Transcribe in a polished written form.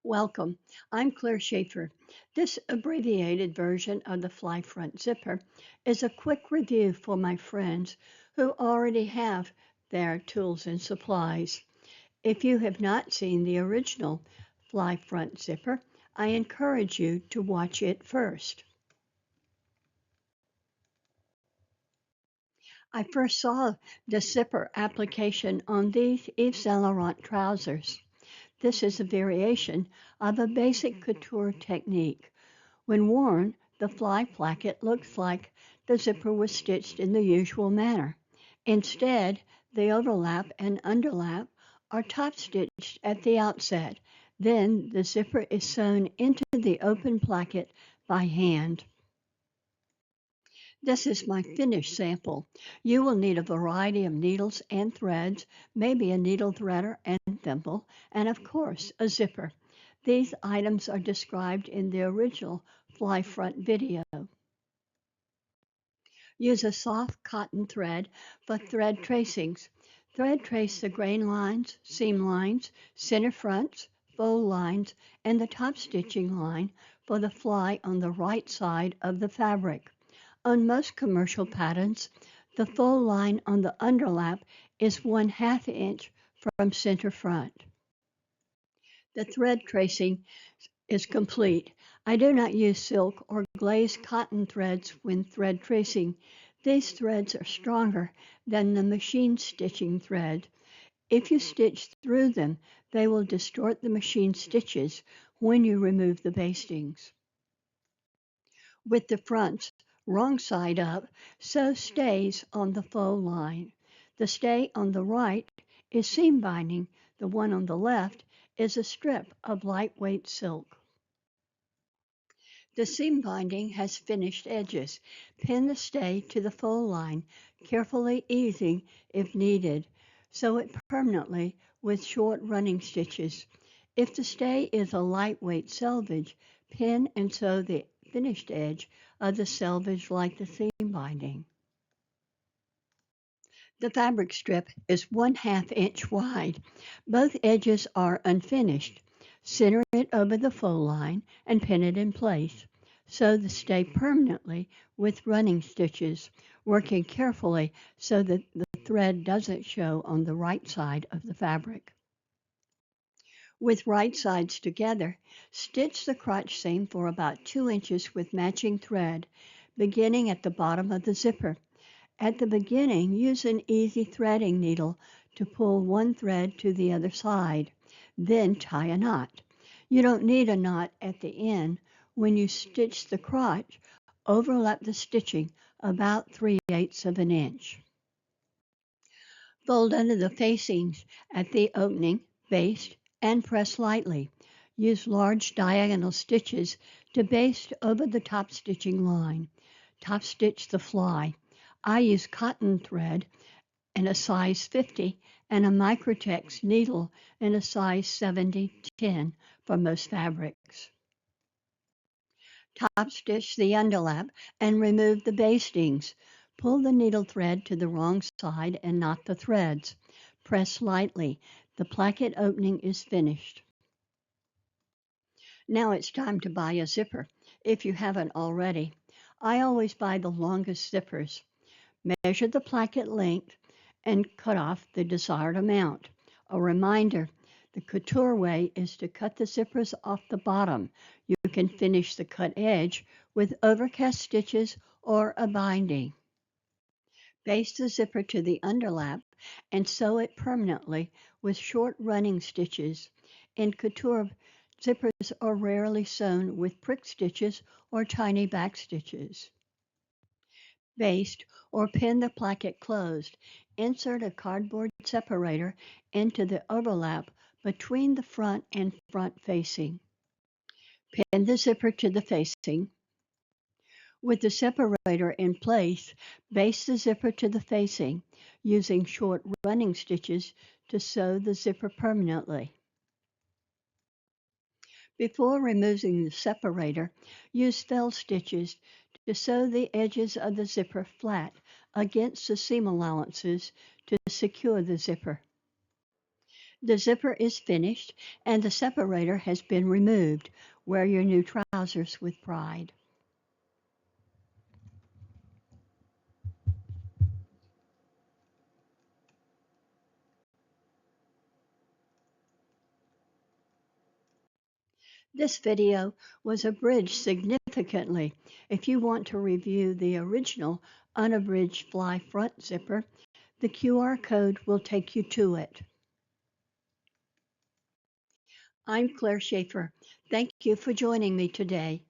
Welcome. I'm Claire Shaeffer. This abbreviated version of the fly front zipper is a quick review for my friends who already have their tools and supplies. If you have not seen the original fly front zipper, I encourage you to watch it first. I first saw the zipper application on these Yves Saint Laurent trousers. This is a variation of a basic couture technique. When worn, the fly placket looks like the zipper was stitched in the usual manner. Instead, the overlap and underlap are top stitched at the outset. Then the zipper is sewn into the open placket by hand. This is my finished sample. You will need a variety of needles and threads, maybe a needle threader and thimble, and of course a zipper. These items are described in the original fly front video. Use a soft cotton thread for thread tracings. Thread trace the grain lines, seam lines, center fronts, fold lines, and the top stitching line for the fly on the right side of the fabric. On most commercial patterns, the fold line on the underlap is 1/2 inch from center front. The thread tracing is complete. I do not use silk or glazed cotton threads when thread tracing. These threads are stronger than the machine stitching thread. If you stitch through them, they will distort the machine stitches when you remove the bastings. With the fronts wrong side up, sew stays on the fold line. The stay on the right is seam binding. The one on the left is a strip of lightweight silk. The seam binding has finished edges. Pin the stay to the fold line, carefully easing if needed. Sew it permanently with short running stitches. If the stay is a lightweight selvage, pin and sew the finished edge of the selvage like the seam binding. The fabric strip is 1/2 inch wide. Both edges are unfinished. Center it over the fold line and pin it in place. Sew the stay permanently with running stitches, working carefully so that the thread doesn't show on the right side of the fabric. With right sides together, stitch the crotch seam for about 2 inches with matching thread, beginning at the bottom of the zipper. At the beginning, use an easy threading needle to pull one thread to the other side. Then tie a knot. You don't need a knot at the end. When you stitch the crotch, overlap the stitching about 3/8 of an inch. Fold under the facings at the opening, baste, and press lightly. Use large diagonal stitches to baste over the top stitching line. Top stitch the fly. I use cotton thread in a size 50 and a microtex needle in a size 70-10 for most fabrics. Top stitch the underlap and remove the bastings. Pull the needle thread to the wrong side and knot the threads. Press lightly. The placket opening is finished. Now it's time to buy a zipper, if you haven't already. I always buy the longest zippers. Measure the placket length and cut off the desired amount. A reminder, the couture way is to cut the zippers off the bottom. You can finish the cut edge with overcast stitches or a binding. Baste the zipper to the underlap and sew it permanently with short running stitches. In couture, zippers are rarely sewn with prick stitches or tiny back stitches. Baste or pin the placket closed. Insert a cardboard separator into the overlap between the front and front facing. Pin the zipper to the facing. With the separator in place, baste the zipper to the facing, using short running stitches to sew the zipper permanently. Before removing the separator, use fell stitches to sew the edges of the zipper flat against the seam allowances to secure the zipper. The zipper is finished and the separator has been removed. Wear your new trousers with pride. This video was abridged significantly. If you want to review the original unabridged fly front zipper, the QR code will take you to it. I'm Claire Shaeffer. Thank you for joining me today.